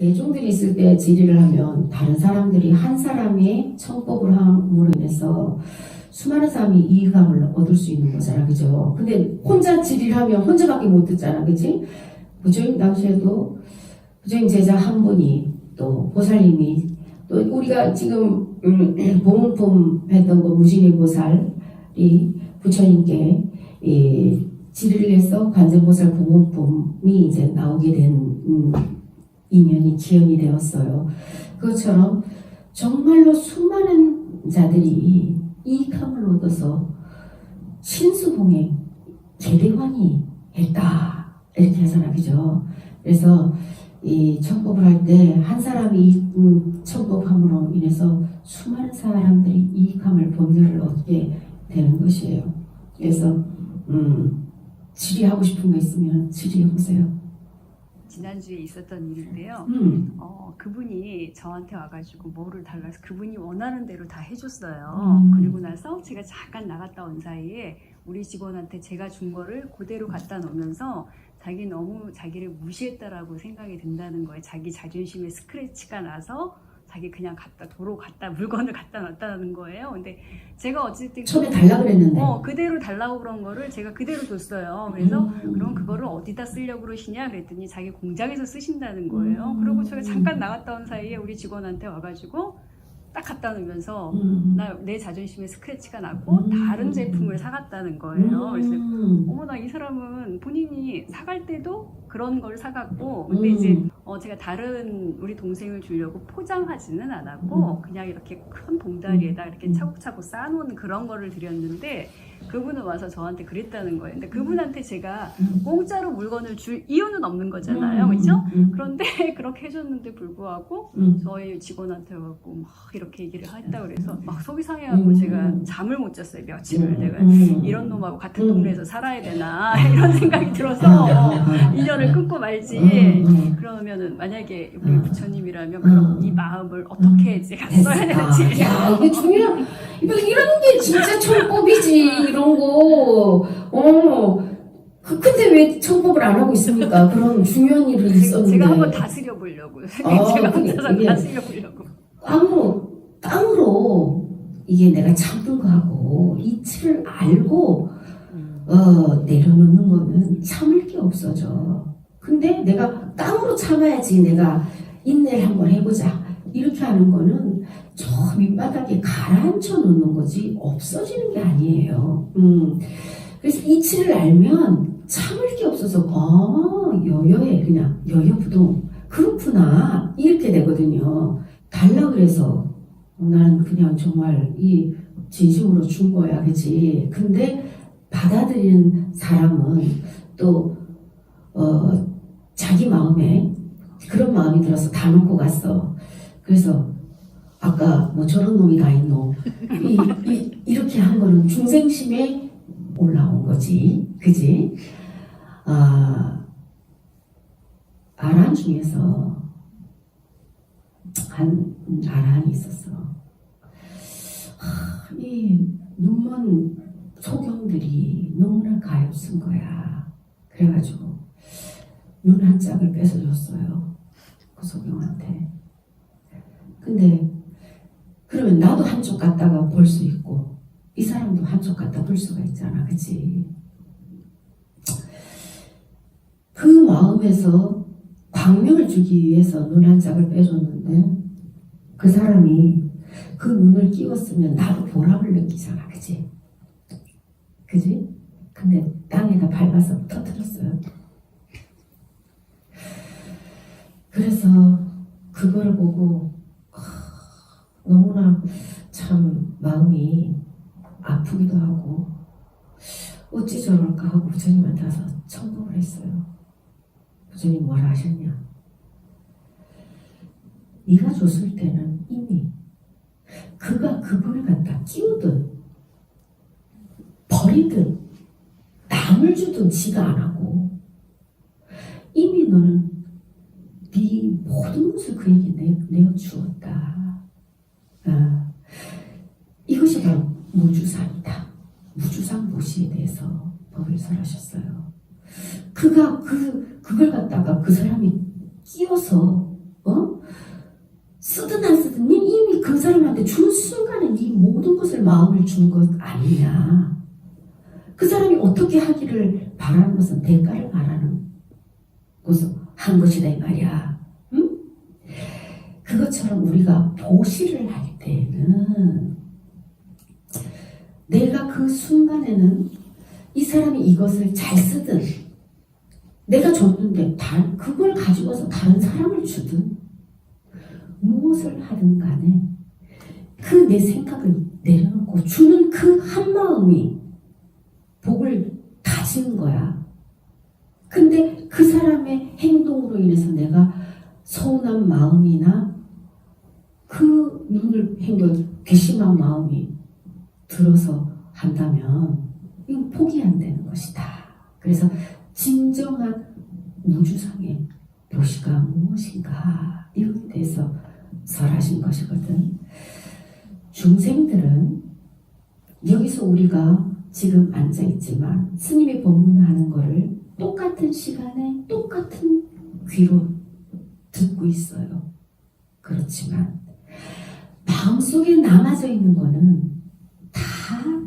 대중들이 있을 때 질의를 하면 다른 사람들이 한 사람의 청법을 함으로 인해서 수많은 사람이 이익감을 얻을 수 있는 거잖아, 그죠? 근데 혼자 질의를 하면 혼자밖에 못 듣잖아, 그지? 부처님 당시에도 부처님 제자 한 분이 또 보살님이 또 우리가 지금 보문품 했던 거 무진이 보살이 부처님께 질의를 해서 관세보살 보문품이 이제 나오게 된 인연이 기연이 되었어요. 그것처럼 정말로 수많은 자들이 이익함을 얻어서 신수봉행 계대환이 했다 이렇게 하잖아, 그죠? 그래서 이 청법을 할 때 한 사람이 청법함으로 인해서 수많은 사람들이 이익함을 법료를 얻게 되는 것이에요. 그래서 질의하고 싶은 거 있으면 질의해 보세요. 지난주에 있었던 일인데요. 그분이 저한테 와가지고 뭐를 달라서 그분이 원하는 대로 다 해줬어요. 그리고 나서 제가 잠깐 나갔다 온 사이에 우리 직원한테 제가 준 거를 그대로 갖다 놓으면서 자기 너무 자기를 무시했다라고 생각이 든다는 거예요. 자기 자존심에 스크래치가 나서 자기 그냥 도로 물건을 갖다 놨다는 거예요. 근데 제가 어쨌든 처음에 달라 그랬는데 그대로 달라고 그런 거를 제가 그대로 줬어요. 그래서 그럼 그거를 어디다 쓰려고 그러시냐 그랬더니 자기 공장에서 쓰신다는 거예요. 그리고 제가 잠깐 나갔다 온 사이에 우리 직원한테 와가지고 딱 갖다 놓으면서 내 자존심에 스크래치가 났고 다른 제품을 사갔다는 거예요. 그래서 어머나 이 사람은 본인이 사갈 때도 그런 걸 사갔고 근데 이제 제가 다른 우리 동생을 주려고 포장하지는 않았고 그냥 이렇게 큰 봉다리에다 이렇게 차곡차곡 쌓아놓은 그런 거를 드렸는데 그분은 와서 저한테 그랬다는 거예요. 근데 그분한테 제가 공짜로 물건을 줄 이유는 없는 거잖아요. 그렇죠? 그런데 그렇게 해줬는데 불구하고 저희 직원한테 와갖고 막 이렇게 얘기를 했다 그래서 막 속이 상해갖고 제가 잠을 못 잤어요. 며칠을. 내가 이런 놈하고 같은 동네에서 살아야 되나 이런 생각이 들어서 인연을 끊고 말지. 그러면은 만약에 우리 부처님이라면 그럼 이 마음을 어떻게 제가 써야 되는지. 야, 이게 중요한 이런 게 진짜 청법이지. 이런 거. 근데 왜 청법을 안 하고 있습니까? 그런 중요한 일이 있었는데. 제가 한번 다스려 보려고요. 제가 혼자서 다스려 보려고. 깡으로 이게 내가 참는 거하고 이치를 알고 내려놓는 거는 참을 게 없어져. 근데 내가 깡으로 참아야지 내가 인내를 한번 해보자. 이렇게 하는 거는 저 밑바닥에 가라앉혀 놓는 거지 없어지는 게 아니에요. 그래서 이치를 알면 참을 게 없어서 여여해 그냥 여여부동 그렇구나 이렇게 되거든요. 달라 그래서 나는 그냥 정말 이 진심으로 준 거야, 그치? 근데 받아들이는 사람은 또 자기 마음에 그런 마음이 들어서 다 놓고 갔어. 그래서 아까 뭐 저런 놈이 다 있노 이렇게 한 거는 중생심에 올라온 거지, 그지? 아란 중에서 한 아란이 있었어. 이 눈먼 소경들이 너무나 가엾은 거야. 그래가지고 눈 한 짝을 뺏어줬어요, 그 소경한테. 근데 그러면 나도 한쪽 갔다가 볼 수 있고 이 사람도 한쪽 갔다 볼 수가 있잖아, 그치? 그 마음에서 광명을 주기 위해서 눈 한 짝을 빼줬는데 그 사람이 그 눈을 끼웠으면 나도 보람을 느끼잖아, 그치? 그치? 근데 땅에다 밟아서 터뜨렸어요. 그래서 그걸 보고 너무나 참 마음이 아프기도 하고 어찌 저럴까 하고 부처님한테 와서 청법을 했어요. 부처님 뭐라 하셨냐? 네가 줬을 때는 이미 그가 그걸 갖다 끼우든 버리든 남을 주든 지가 안 하고 이미 너는 네 모든 것을 그에게 내어주었다. 이것이 바로 무주상이다. 무주상보시에 대해서 법을 설하셨어요. 그가 그걸 갖다가 그 사람이 끼워서 쓰든 안 쓰든 이미 그 사람한테 주는 순간에 네 모든 것을 마음을 준 것 아니냐. 그 사람이 어떻게 하기를 바라는 것은 대가를 바라는 것을 한 것이다 이 말이야. 응? 그것처럼 우리가 보시를 할 때는 내가 그 순간에는 이 사람이 이것을 잘 쓰든 내가 줬는데 그걸 가지고서 다른 사람을 주든 무엇을 하든 간에 그 내 생각을 내려놓고 주는 그 한마음이 복을 다지는 거야. 근데 그 사람의 행동으로 인해서 내가 서운한 마음이나 그 눈을 괘씸한 마음이 들어서 한다면 이건 포기 안 되는 것이다. 그래서 진정한 우주상의 도시가 무엇인가 이것에 대해서 설하신 것이거든. 중생들은 여기서 우리가 지금 앉아있지만 스님이 법문하는 거를 똑같은 시간에 똑같은 귀로 듣고 있어요. 그렇지만 마음속에 남아져 있는 거는 다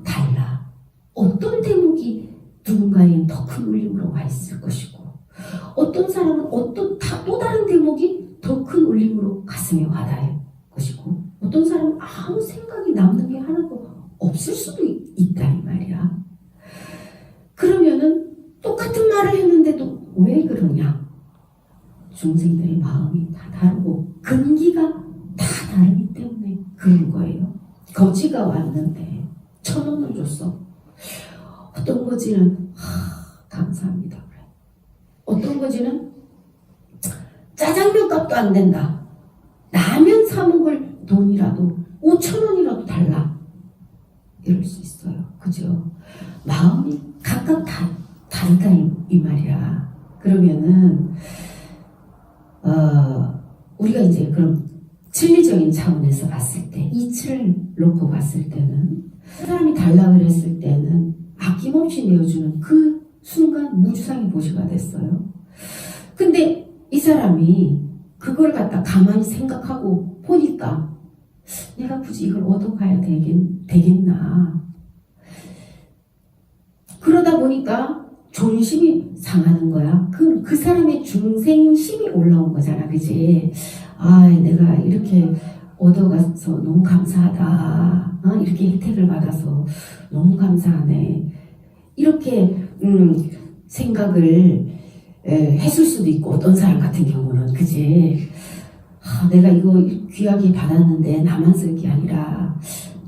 달라. 어떤 대목이 누군가에겐 더 큰 울림으로 와 있을 것이고 어떤 사람은 또 다른 대목이 더 큰 울림으로 가슴에 와닿을 것이고 어떤 사람은 아무 생각이 남는 게 하나도 없을 수도 있다 이 말이야. 그러면은 똑같은 말을 했는데도 왜 그러냐? 중생들의 마음이 다 다르고 근기가 다 다르기 때문에 그런 거예요. 거지가 왔는데 1,000원을 줬어. 어떤 거지는 감사합니다 그래. 어떤 거지는 짜장면 값도 안 된다. 라면 사 먹을 돈이라도 5,000원이라도 달라. 이럴 수 있어요. 그죠? 마음이 각각 다르다 이 말이야. 그러면은 우리가 이제 그럼 진리적인 차원에서 봤을 때 이치를 놓고 봤을 때는 사람이 달라 그랬을 때는 아낌없이 내어주는 그 순간 무주상의 보시가 됐어요. 근데 이 사람이 그걸 갖다 가만히 생각하고 보니까 내가 굳이 이걸 얻어가야 되겠나. 그러다 보니까 존심이 상하는 거야. 그 사람의 중생심이 올라온 거잖아. 그지? 내가 이렇게 얻어가서 너무 감사하다. 이렇게 혜택을 받아서 너무 감사하네. 이렇게 생각을 했을 수도 있고 어떤 사람 같은 경우는 그지? 내가 이거 귀하게 받았는데 나만 쓸 게 아니라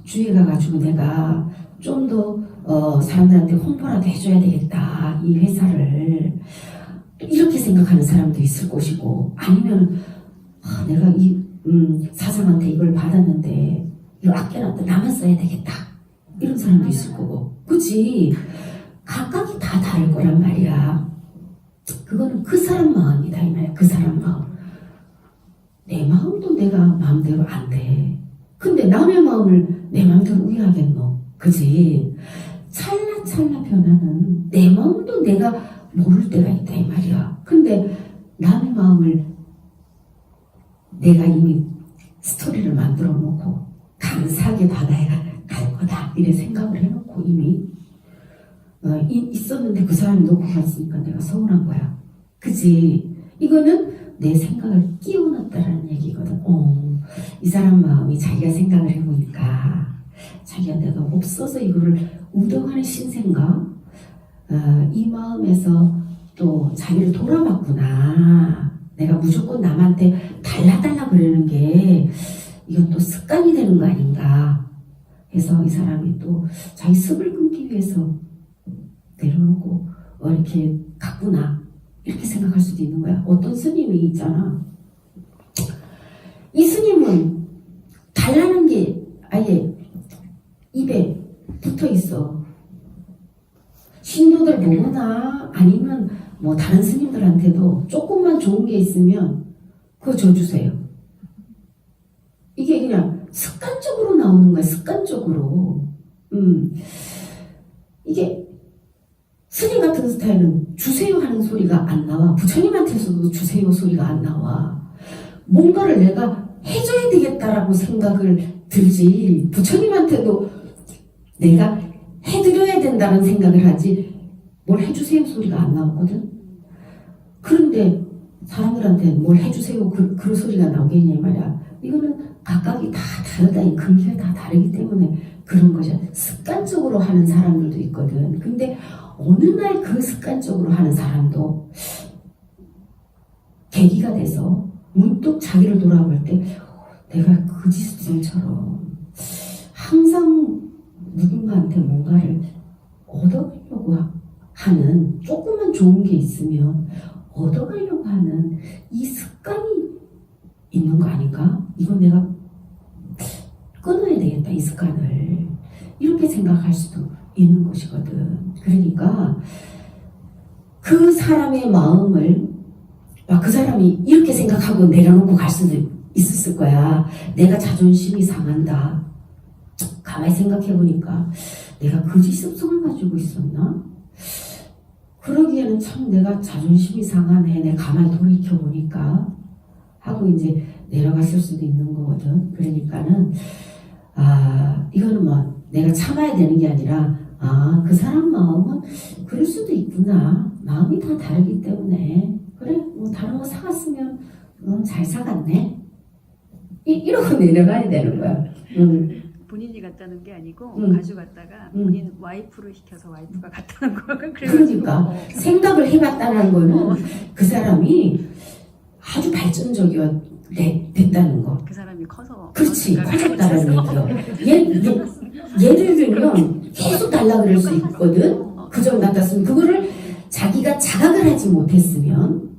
주위에 가가지고 내가 좀 더 사람들한테 홍보라도 해줘야 되겠다. 이 회사를 이렇게 생각하는 사람도 있을 것이고 아니면 내가 이 사장한테 이걸 받았는데 이거 아껴놨다 나만 써야 되겠다. 이런 사람도 있을 거고 그치? 각각이 다 다를 거란 말이야. 그거는 그 사람 마음이다 이 말이야. 그 사람 마음. 내 마음도 내가 마음대로 안 돼. 근데 남의 마음을 내 마음대로 이해하겠노? 그지? 찰나찰나 변하는 내 마음도 내가 모를 때가 있다 이 말이야. 근데 남의 마음을 내가 이미 스토리를 만들어 놓고 감사하게 받아야 갈 거다 이래 생각을 해놓고 이미 있었는데 그 사람이 놓고 갔으니까 내가 서운한 거야. 그지? 이거는 내 생각을 끼워놨다라는 얘기거든. 이 사람 마음이 자기가 생각을 해보니까 자기가 내가 없어서 이거를 우동하는 신생각 이 마음에서 또 자기를 돌아봤구나. 내가 무조건 남한테 달라달라 그러는 게 이건 또 습관이 되는 거 아닌가 해서 이 사람이 또 자기 습을 끊기 위해서 내려놓고 이렇게 갔구나 이렇게 생각할 수도 있는 거야. 어떤 스님이 있잖아. 이 스님은 달라는 게 아예 입에 붙어 있어. 신도들 보거나 아니면 뭐 다른 스님들한테도 조금만 좋은 게 있으면 그거 줘주세요. 이게 그냥 습관적으로 나오는 거야. 습관적으로. 이게 스님 같은 스타일은 주세요 하는 소리가 안 나와. 부처님한테서도 주세요 소리가 안 나와. 뭔가를 내가 해줘야 되겠다라고 생각을 들지, 부처님한테도 내가 해드려야 된다는 생각을 하지 뭘 해주세요 소리가 안 나오거든. 그런데 사람들한테 뭘 해주세요 그런 소리가 나오겠냐 말이야. 이거는 각각이 다 다르다. 이 근기가 다 다르기 때문에 그런 거죠. 습관적으로 하는 사람들도 있거든. 근데 어느 날 그 습관적으로 하는 사람도 계기가 돼서 문득 자기를 돌아볼 때 내가 거짓말처럼 항상 누군가한테 뭔가를 얻어가려고 하는, 조금만 좋은 게 있으면 얻어가려고 하는 이 습관이 있는 거 아닌가? 이건 내가 끊어야 되겠다, 이 습관을. 이렇게 생각할 수도 있는 것이거든. 그러니까 그 사람의 마음을, 그 사람이 이렇게 생각하고 내려놓고 갈 수도 있었을 거야. 내가 자존심이 상한다. 가만히 생각해보니까 내가 거짓 습성을 가지고 있었나? 그러기에는 참 내가 자존심이 상하네. 내가 가만히 돌이켜보니까 하고 이제 내려갔을 수도 있는 거거든. 그러니까는 이거는 뭐 내가 참아야 되는 게 아니라 그 사람 마음은 그럴 수도 있구나. 마음이 다 다르기 때문에 그래 뭐 다른 거 사갔으면 잘 사갔네. 이러고 내려가야 되는 거야. 본인이 갖다는 게 아니고 응. 가져갔다가 본인 와이프를 시켜서 와이프가 갖다는 거야. 그러니까 생각을 해봤다는 거는 그 사람이 아주 됐다는 거. 그 사람이 커서 그렇지, 커졌다는 얘기요. 예를 들면 계속 달라 그럴 수 있거든. 그 정도 같았으면 그거를 자기가 자각을 하지 못했으면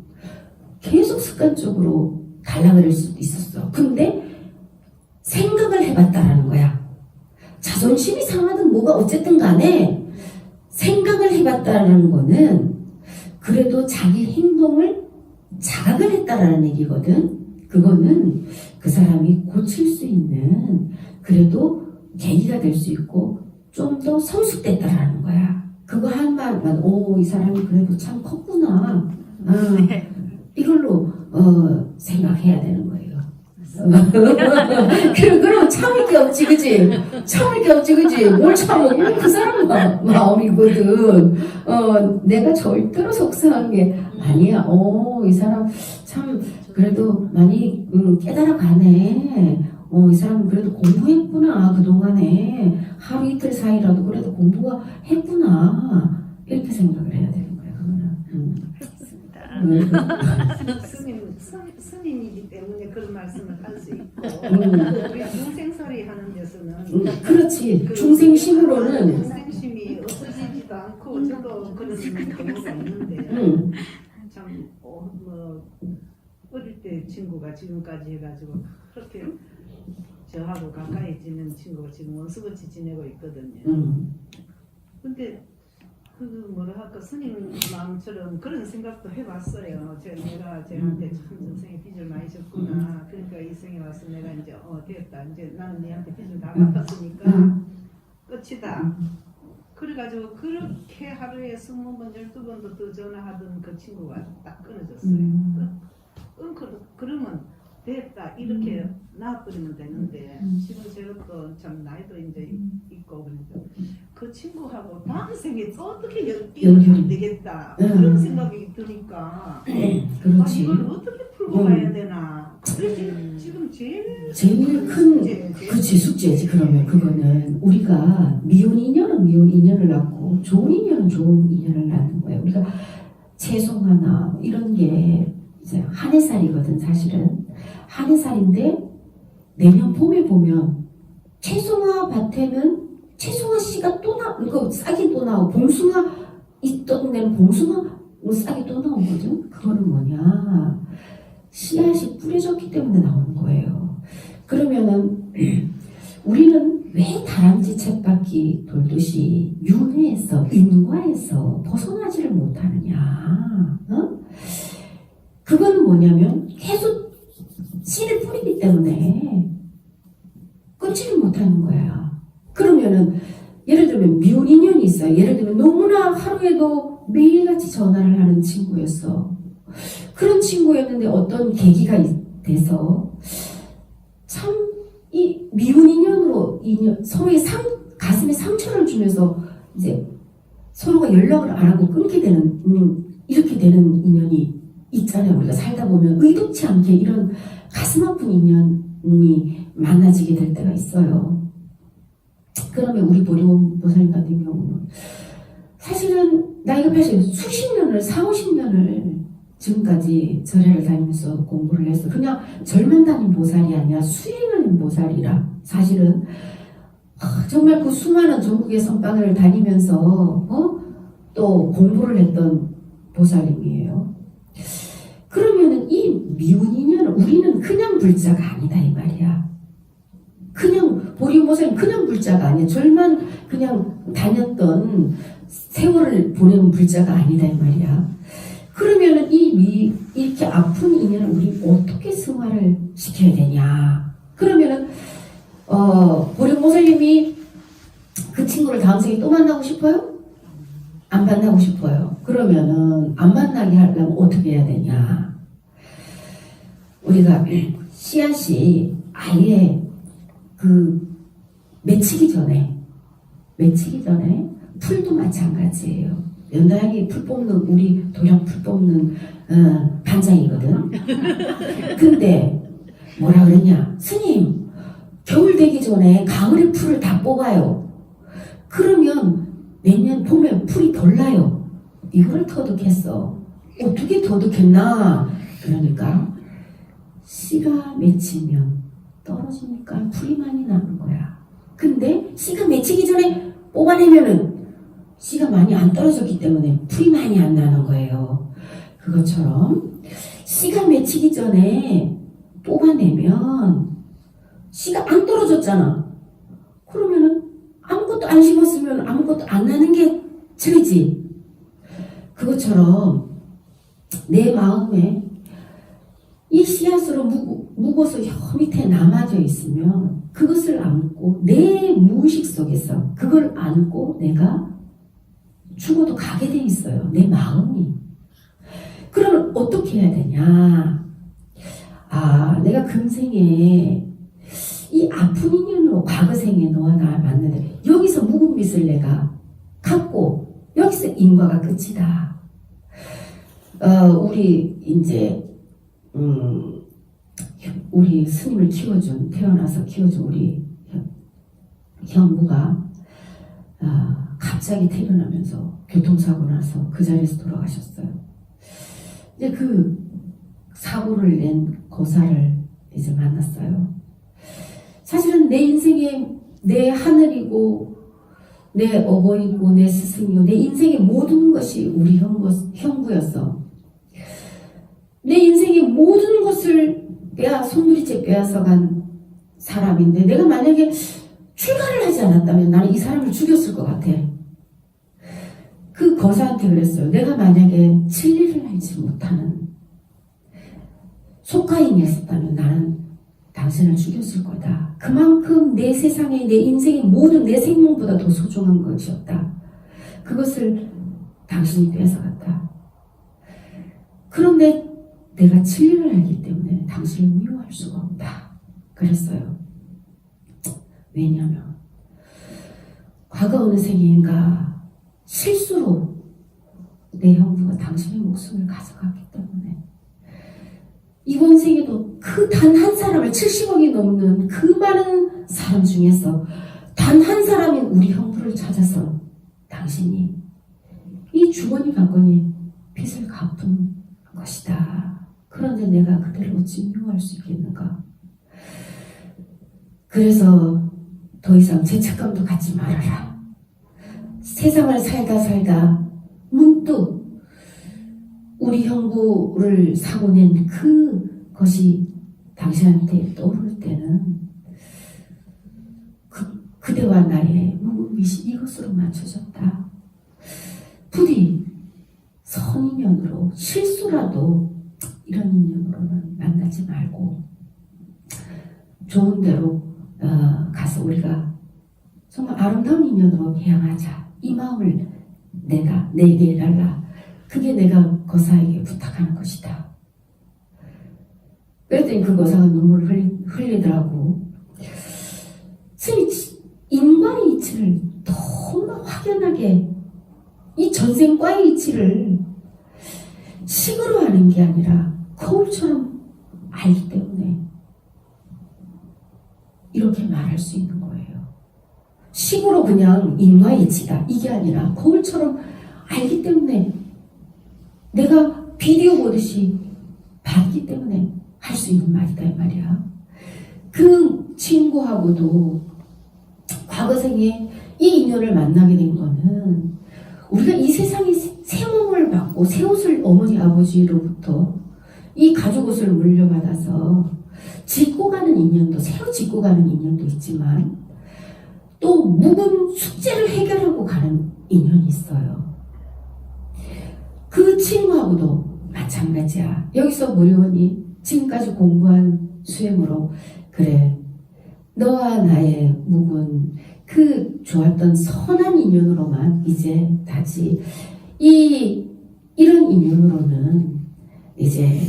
계속 습관적으로 달라 그럴 수도 있었어. 근데 생각을 해봤다라는 거야. 자존심이 상하든 뭐가 어쨌든 간에 생각을 해봤다라는 거는 그래도 자기 행동을 자각을 했다라는 얘기거든. 그거는 그 사람이 고칠 수 있는 그래도 계기가 될 수 있고 좀 더 성숙됐다라는 거야. 그거 한 말만 이 사람이 그래도 참 컸구나. 이걸로 생각해야 되는 거예요. 그럼 참을 게 없지, 그지? 참을 게 없지, 그지? 뭘 참어? 그 사람 마음이거든. 내가 절대로 속상한 게 아니야. 이 사람 참 그래도 많이 깨달아가네. 이 사람은 그래도 공부했구나. 그동안에 하루 이틀 사이라도 그래도 공부가 했구나. 이렇게 생각을 해야 되는 거야, 그거는. 스님이기 때문에 그런 말씀을 할 수 있고 우리 중생설이 하는 데서는 그렇지. 중생심으로는 중생심이 없어지지도 않고 저도 그런 경우가 있는데 참 어릴 때 친구가 지금까지 해가지고 그렇게 저하고 가까이 지낸 친구가 지금 원수같이 지내고 있거든요. 근데 뭐라 할까 스님 마음처럼 그런 생각도 해봤어요. 내가 쟤한테 참 전생에 빚을 많이 졌구나. 그러니까 이 생에 와서 내가 이제 됐다. 이제 나는 얘한테 빚을 다 갚았으니까 끝이다. 그래가지고 그렇게 하루에 20번, 12번도 더 전화하던 그 친구가 딱 끊어졌어요. 그러면 됐다. 이렇게 놔버리면 되는데 지금 제가 참 나이도 이제 있고 그러니까 그 친구하고 다음 생에 또 어떻게 연결이 되겠다. 그런 생각이 드니까 그렇지. 이걸 어떻게 풀고 가야 되나. 그게 지금 제일 큰 그치 숙제지. 그러면 그거는 우리가 미운 인연은 미운 인연을 낳고 좋은 인연은 좋은 인연을 낳는 거예요. 우리가 채송하나 이런 게 이제 한 해살이거든. 사실은 한 해살인데 내년 봄에 보면 채송화 밭에는 채송화 씨가 또 이거 싹이 또 나오고 봉숭아 있던 데는 봉숭아 싹이 또 나오거든. 그거는 뭐냐, 씨앗이 뿌려졌기 때문에 나오는 거예요. 그러면은 우리는 왜 다람쥐 쳇바퀴 돌듯이 윤회에서 인과에서 벗어나지를 못하느냐? 그거는 뭐냐면 계속 씨를 뿌리기 때문에 끊지를 못하는 거야. 그러면은 예를 들면 미운 인연이 있어요. 예를 들면 너무나 하루에도 매일같이 전화를 하는 친구였어. 그런 친구였는데 어떤 계기가 돼서 인연, 서로의 가슴에 상처를 주면서 이제 서로가 연락을 안 하고 끊게 되는, 이렇게 되는 인연이 있잖아요. 우리가 살다 보면 의도치 않게 이런 가슴 아픈 인연이 만나지게 될 때가 있어요. 그러면 우리 보리온 보살님 같은 경우는 사실은 나이가 80, 수십 년을, 40~50년을 지금까지 절에를 다니면서 공부를 했어. 그냥 절만 다닌 보살이 아니라 수행하는 보살이라. 사실은 정말 그 수많은 전국의 선방을 다니면서 또 공부를 했던 보살님이에요. 그러면은 이 미운 인연을 우리는 그냥 불자가 아니다 이 말이야. 그냥 보리온 보살님 그냥 불자가 아니야. 절만 그냥 다녔던 세월을 보내는 불자가 아니다 이 말이야. 그러면은 이렇게 아픈 인연을 우리 어떻게 승화를 시켜야 되냐? 그러면은 보리온 보살님이 그 친구를 다음 생에 또 만나고 싶어요? 안 만나고 싶어요. 그러면은 안 만나게 하려면 어떻게 해야 되냐? 우리가 씨앗이 아예 맺히기 전에 풀도 마찬가지예요. 연다양이 풀 뽑는, 우리 도량 풀 뽑는 반장이거든. 근데 뭐라 그러냐? 스님, 겨울 되기 전에 가을에 풀을 다 뽑아요. 그러면 내년 봄에 풀이 덜 나요. 이거를 터득했어. 어떻게 터득했나? 그러니까 씨가 맺히면 떨어지니까 풀이 많이 나는 거야. 근데 씨가 맺히기 전에 뽑아내면은 씨가 많이 안 떨어졌기 때문에 풀이 많이 안 나는 거예요. 그것처럼 씨가 맺히기 전에 뽑아내면 씨가 안 떨어졌잖아. 그러면은 아무것도 안 심었으면 아무것도 안 나는 게 틀리지. 그것처럼 내 마음에 이 씨앗으로 묵어서 혀 밑에 남아져 있으면 그것을 안고 내 무의식 속에서 그걸 안고 내가 죽어도 가게 돼 있어요. 내 마음이. 그러면 어떻게 해야 되냐? 내가 금생에 이 아픈 인연으로 과거생에 너와 나 만나는데 여기서 묵은 빚을 내가 갚고 여기서 인과가 끝이다. 우리 이제 우리 스님을 태어나서 키워준 우리 형부가 갑자기 태어나면서 교통사고 나서 그 자리에서 돌아가셨어요. 이제 그 사고를 낸 고사를 이제 만났어요. 사실은 내 인생에 내 하늘이고 내 어머니고 내 스승이고 내 인생의 모든 것이 우리 형부였어. 내 인생의 모든 것을 손부리째 빼앗아간 사람인데 내가 만약에 출가를 하지 않았다면 나는 이 사람을 죽였을 것 같아. 그 거사한테 그랬어요. 내가 만약에 진리를 알지 못하는 속가인이었다면 나는 당신을 죽였을 거다. 그만큼 내 세상에 내 인생의 모든 내 생명보다 더 소중한 것이었다. 그것을 당신이 뺏어갔다. 그런데 내가 진리를 알기 때문에 당신을 미워할 수가 없다. 그랬어요. 왜냐하면 과거 어느 생인가 실수로 내 형부가 당신의 목숨을 가져갔기 때문에 이번 생에도 그 단 한 사람을 70억이 넘는 그 많은 사람 중에서 단 한 사람인 우리 형부를 찾아서 당신이 이 주거니 받거니 빚을 갚은 것이다. 그런데 내가 그대를 어찌 미워할 수 있겠는가? 그래서 더 이상 죄책감도 갖지 말아라. 세상을 살다 문득 우리 형부를 사고 낸 그것이 당신한테 떠오를 때는 그대와 나의 묵은빛이 이것으로 맞춰졌다. 부디 선인연으로 실수라도 이런 인연으로는 만나지 말고 좋은 데로 가서 우리가 정말 아름다운 인연으로 향하자. 이 마음을 내게 해달라. 그게 내가 거사에게 부탁하는 것이다. 그랬더니 그 거사가 눈물을 흘리더라고. 스님이 이치를 식으로 하는 게 아니라 거울처럼 알기 때문에 이렇게 말할 수 있는 거예요. 식으로 그냥 인과이치다 이게 아니라 거울처럼 알기 때문에 내가 비디오 보듯이 봤기 때문에 할 수 있는 말이다 이 말이야. 그 친구하고도 과거 생에 이 인연을 만나게 된 거는 우리가 이 세상에 새 몸을 받고 새 옷을 어머니 아버지로부터 이 가죽 옷을 물려받아서 짓고 가는 인연도 새로 짓고 가는 인연도 있지만 또 묵은 숙제를 해결하고 가는 인연이 있어요. 그 친구하고도 마찬가지야. 여기서 모리원이 지금까지 공부한 수행으로 그래 너와 나의 묵은 그 좋았던 선한 인연으로만 이제 다시 이런 인연으로는 이제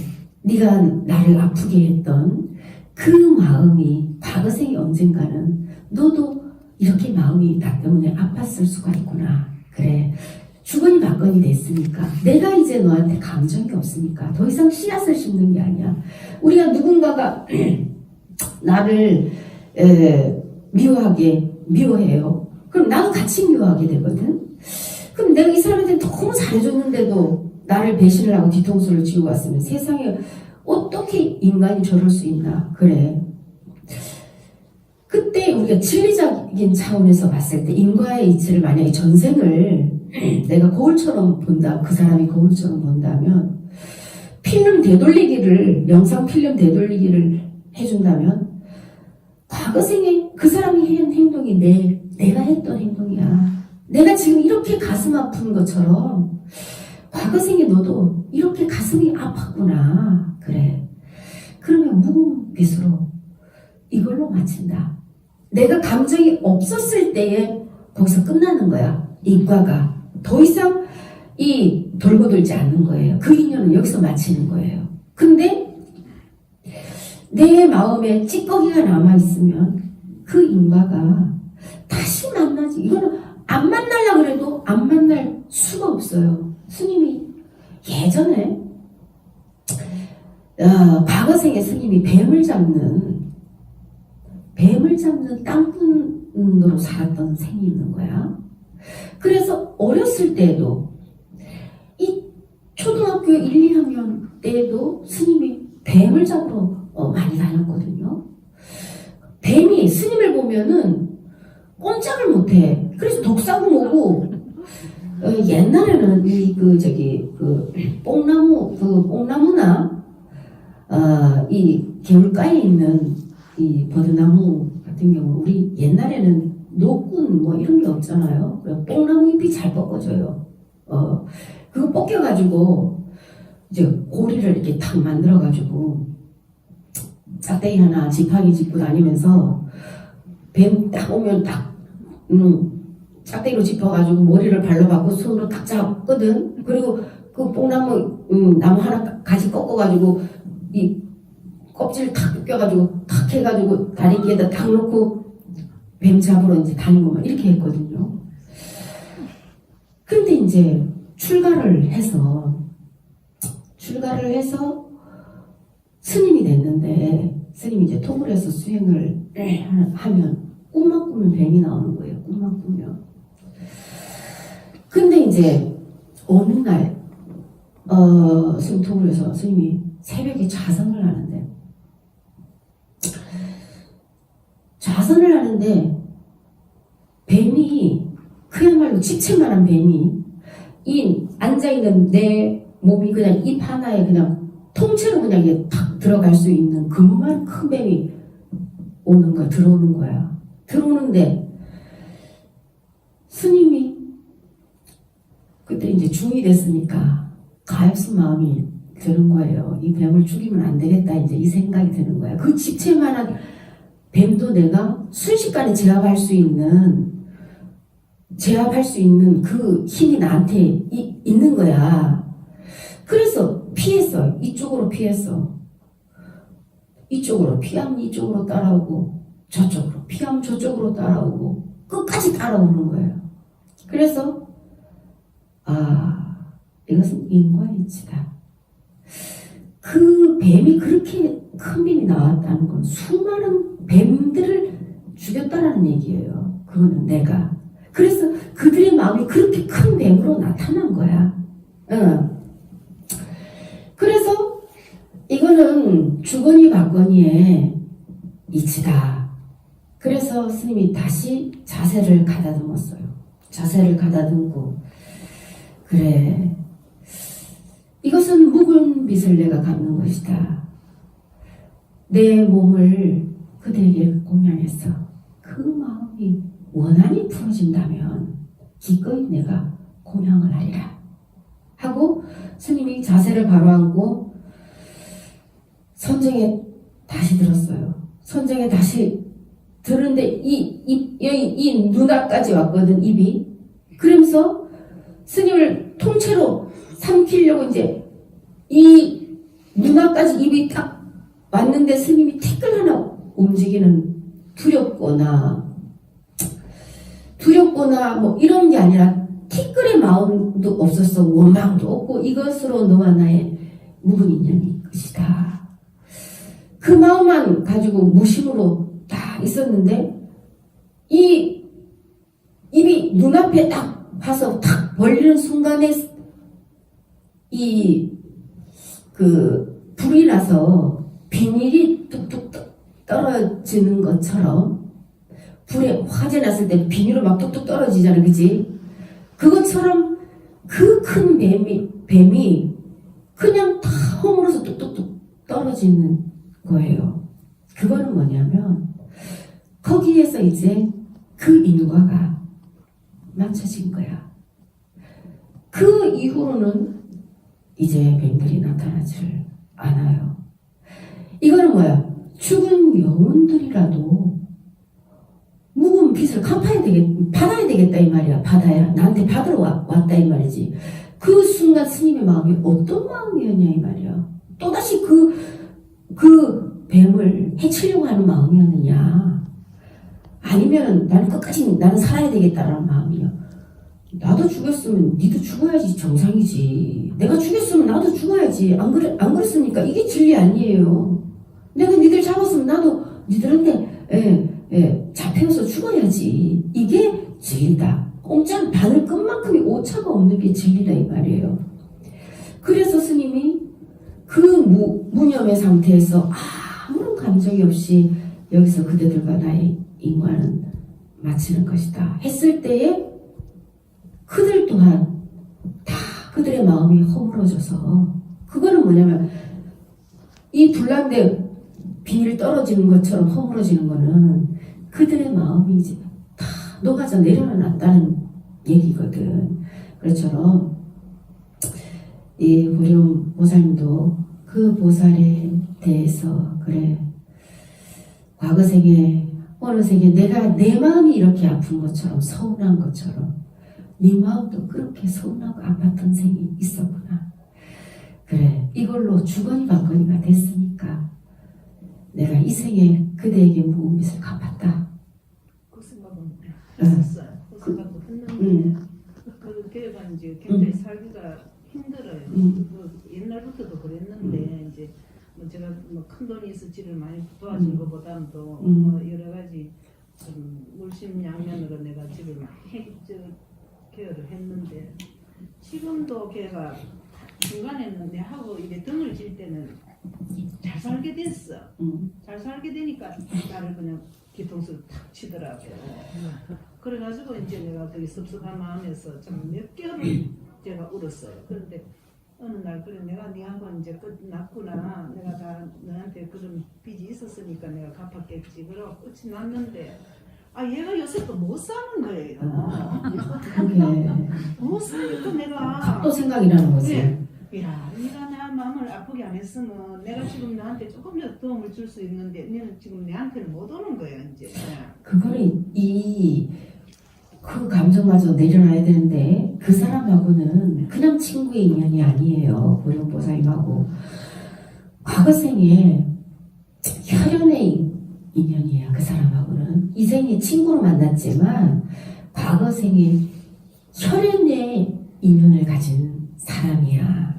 네가 나를 아프게 했던 그 마음이 과거 생에 언젠가는 너도 이렇게 마음이 나 때문에 아팠을 수가 있구나. 그래 주거니 받거니 됐으니까 내가 이제 너한테 감정이 없으니까 더 이상 씨앗을 심는 게 아니야. 우리가 누군가가 나를 미워해요. 그럼 나도 같이 미워하게 되거든. 그럼 내가 이 사람한테 너무 잘해줬는데도 나를 배신을 하고 뒤통수를 쥐고 왔으면 세상에 어떻게 인간이 저럴 수 있나. 그래. 그때 우리가 진리적인 차원에서 봤을 때 인과의 이치를 만약에 전생을 내가 거울처럼 본다, 그 사람이 거울처럼 본다면 필름 되돌리기를, 영상 필름 되돌리기를 해준다면 과거 생에 그 사람이 한 행동이 내가 했던 행동이야. 내가 지금 이렇게 가슴 아픈 것처럼 과거 생에 너도 이렇게 가슴이 아팠구나. 그래. 그러면 묵은 빛으로 이걸로 마친다. 내가 감정이 없었을 때에 거기서 끝나는 거야. 인과가. 더 이상 돌고 돌지 않는 거예요. 그 인연은 여기서 마치는 거예요. 근데 내 마음에 찌꺼기가 남아있으면 그 인과가 다시 만나지. 이거는 안 만나려고 해도 안 만날 수가 없어요. 스님이 예전에 과거 생에 스님이 뱀을 잡는 땅분으로 살았던 생이 있는 거야. 그래서 어렸을 때도 이 초등학교 1, 2학년 때도 스님이 뱀을 잡으러 많이 다녔거든요. 뱀이 스님을 보면은 꼼짝을 못해. 그래서 독사고 뭐고 옛날에는 뽕나무나 이 개울가에 있는 이 버드나무 같은 경우 우리 옛날에는 노군 뭐 이런 게 없잖아요. 뽕나무 잎이 잘 뻗어져요. 그거 벗겨가지고 이제 고리를 이렇게 탁 만들어가지고 짝대기 하나 지팡이 짚고 다니면서 뱀 딱 오면 딱 짝대기로 짚어가지고 머리를 발로 받고 손으로 탁 잡거든. 그리고 그 뽕나무 나무 하나 가지 꺾어가지고 이 껍질 탁 벗겨가지고 탁 해가지고 다리끼에다 탁 놓고 뱀 잡으러 이제 다니고 막 이렇게 했거든요. 근데 이제 출가를 해서 스님이 됐는데 스님이 이제 토굴 에서 수행을 하면 꿈만 꾸면 뱀이 나오는 거예요. 꿈만 꾸면. 근데 이제 어느 날 스님 토굴에서 스님이 새벽에 좌선을 하는데 뱀이 그야말로 집채만한 뱀이 이 앉아있는 내 몸이 그냥 입 하나에 그냥 통째로 그냥 이게 탁 들어갈 수 있는 그만 큰 뱀이 들어오는 거야. 들어오는데 스님이 그때 이제 중이 됐으니까 가엾은 마음이 드는 거예요. 이 뱀을 죽이면 안 되겠다 이제 이 생각이 드는 거야. 그 집채만한 뱀도 내가 순식간에 제압할 수 있는 그 힘이 나한테 있는 거야. 그래서 피했어. 이쪽으로 피했어. 이쪽으로 피하면 이쪽으로 따라오고 저쪽으로 피하면 저쪽으로 따라오고 끝까지 따라오는 거예요. 그래서 인과이치다. 그 뱀이 그렇게 큰 뱀이 나왔다는 건 수많은 뱀들을 죽였다라는 얘기예요. 그거는 내가. 그래서 그들의 마음이 그렇게 큰 뱀으로 나타난 거야. 그래서 이거는 주거니 받거니의 이치다. 그래서 스님이 다시 자세를 가다듬었어요. 자세를 가다듬고, 그래, 이것은 묵은 빚을 내가 갚는 것이다. 내 몸을 그대에게 공양했어. 그 마음이 원한이 풀어진다면 기꺼이 내가 공양을 하리라 하고 스님이 자세를 바로 앉고 선정에 다시 들었어요. 선정에 다시 들었는데 이 눈앞까지 왔거든, 입이. 그러면서 스님을 통째로 삼키려고 이제 이 눈앞까지 입이 딱 왔는데 스님이 티끌 하나 움직이는 두렵거나 뭐 이런 게 아니라 티끌의 마음도 없었어. 원망도 없고 이것으로 너와 나의 묵은 인연이 것이다. 그 마음만 가지고 무심으로 딱 있었는데 이 입이 눈앞에 딱 와서 탁 벌리는 순간에 불이 나서 비닐이 뚝뚝 떨어지는 것처럼 불에 화재 났을 때 비닐로 막 뚝뚝 떨어지잖아, 그지? 그것처럼 그 큰 뱀이 그냥 다 허물어서 뚝뚝뚝 떨어지는 거예요. 그거는 뭐냐면 거기에서 이제 그 인과가 맞춰진 거야. 그 이후로는 이제 뱀들이 나타나질 않아요. 이거는 뭐야? 죽은 영혼들이라도 묵은 빚을 받아야 되겠다 이 말이야. 나한테 받으러 왔다 이 말이지. 그 순간 스님의 마음이 어떤 마음이었냐 이 말이야. 또다시 그 뱀을 해치려고 하는 마음이었느냐, 아니면 나는 끝까지 나는 살아야 되겠다라는 마음이야. 나도 죽였으면 니도 죽어야지 정상이지. 내가 죽였으면 나도 죽어야지. 안 그랬습니까? 이게 진리 아니에요. 내가 니들 잡았으면 나도 니들한테 잡혀서 죽어야지. 이게 진리다. 공짜 바늘 끝만큼이 오차가 없는 게 진리다 이 말이에요. 그래서 스님이 그 무념의 상태에서 아무런 감정이 없이 여기서 그대들과 나의 인과는 마치는 것이다 했을 때에 그들 또한 다 그들의 마음이 허물어져서, 그거는 뭐냐면 이 불난데 비닐 떨어지는 것처럼 허물어지는 거는 그들의 마음이 이제 다 녹아져 내려놨다는 얘기거든. 그것처럼 이 보령 보살님도 그 보살에 대해서 그래, 과거 생에 어느 생에 내가 내 마음이 이렇게 아픈 것처럼 서운한 것처럼 네 마음도 그렇게 서운하고 아팠던 생이 있었구나. 그래, 이걸로 주거니 받거니가 됐으니까 내가 이 생에 그대에게 묵은 빚을 갚았다. 그 생각은 했었어요. 그 생각도 했는데 그 교회가 이제 굉장히 살기가 힘들어요. 옛날부터도 그랬는데 이제 제가 큰 돈이 있을지를 많이 도와준 것보다도 여러 가지 좀 물심양면으로 내가 집을 많이 케어를 했는데, 지금도 걔가 중간에는 내하고 이제 등을 질 때는 잘 살게 됐어. 잘 살게 되니까 나를 그냥 뒤통수를 탁 치더라고요. 그래가지고 이제 내가 되게 섭섭한 마음에서 좀 몇 개월을 제가 울었어요. 그런데 어느 날 그래, 내가 네 한번 이제 끝났구나. 내가 다 너한테 그런 빚이 있었으니까 내가 갚았겠지. 그러고 끝이 났는데 얘가 요새 또 못 사는 거예요. 그게 못 사니까 내가 각도 생각이라는 거지. 야, 네가 내 마음을 아프게 안 했으면 내가 지금 너한테 조금 더 도움을 줄 수 있는데 너는 지금 내한테는 못 오는 거야 이제. 그거는 그 감정마저 내려놔야 되는데 그 사람하고는 그냥 친구의 인연이 아니에요. 보령보살님하고 과거 생에 혈연의 인연이에요. 그 사람하고는 이 생에 친구로 만났지만 과거 생에 혈연의 인연을 가진 사람이야.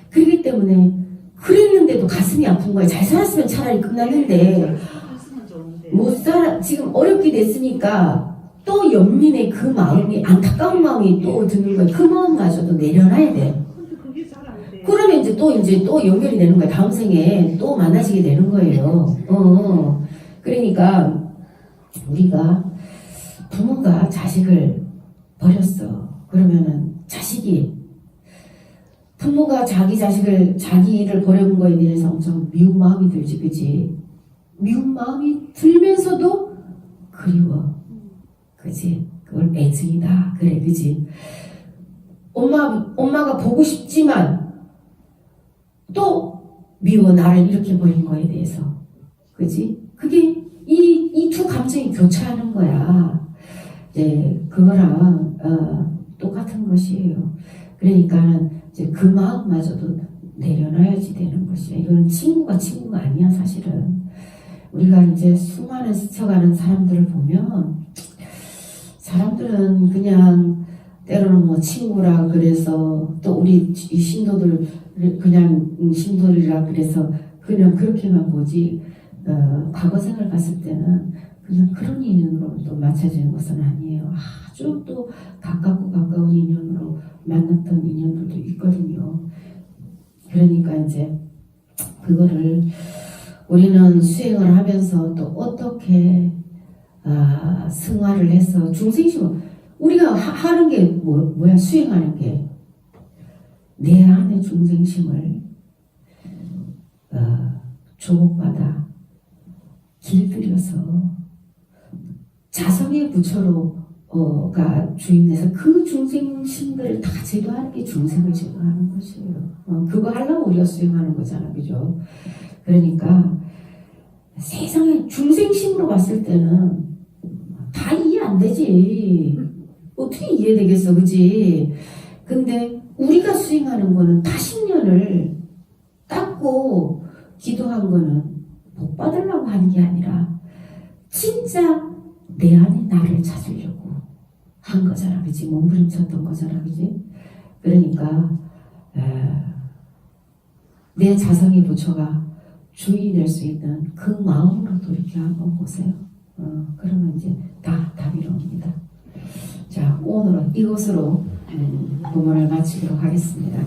그렇기 때문에 그랬는데도 가슴이 아픈 거야. 잘 살았으면 차라리 끝났는데 했으면 좋은데. 못 살아. 지금 어렵게 됐으니까 또 연민의 그 마음이 안타까운 마음이 또 드는 거야. 그 마음마저도 내려놔야 돼. 근데 그게 잘 안 돼. 그러면 이제 또 연결이 되는 거야. 다음 생에 또 만나시게 되는 거예요. 그러니까 우리가 부모가 자식을 버렸어. 그러면은 자식이 부모가 자기를 버려온 거에 대해서 엄청 미운 마음이 들지, 그지? 미운 마음이 들면서도 그리워, 그지? 그걸 애증이다, 그래, 그지? 엄마가 보고 싶지만 또 미워, 나를 이렇게 버린 거에 대해서, 그지? 그게 이 두 감정이 교차하는 거야. 이제 그거랑 똑같은 것이에요. 그러니까는 이제 그 마음마저도 내려놔야지 되는 것이야. 이건 친구가 아니야, 사실은. 우리가 이제 수많은 스쳐가는 사람들을 보면 사람들은 그냥 때로는 뭐 친구라 그래서 또 우리 이 신도들 그냥 신도들이라 그래서 그냥 그렇게만 보지 과거 생을 봤을 때는 그냥 그런 인연으로 또 맞춰지는 것은 아니에요. 아주 또 가까운 인연으로 만났던 인연들도 있거든요. 그러니까 이제 그거를 우리는 수행을 하면서 또 어떻게 승화를 해서 중생심을 우리가 하는 게 뭐야? 수행하는 게 내 안의 중생심을 조목받아 길들여서 자성의 부처로가 주임돼서 그 중생심들을 다 제도하는 게 중생을 제도하는 것이에요. 그거 하려고 우리가 수행하는 거잖아, 그죠? 그러니까 세상에 중생심으로 봤을 때는 다 이해 안 되지. 어떻게 이해되겠어, 그지? 근데 우리가 수행하는 거는 다신년을 닦고 기도한 거는 복 받으려고 하는 게 아니라 진짜 내 안에 나를 찾으려고 한 거잖아, 그지? 몸부림쳤던 거잖아, 그지? 그러니까 내 자성의 부처가 주의 낼 수 있는 그 마음으로 돌이켜 한번 보세요. 그러면 이제 다 답이 나옵니다. 자, 오늘은 이것으로 본문을 마치도록 하겠습니다.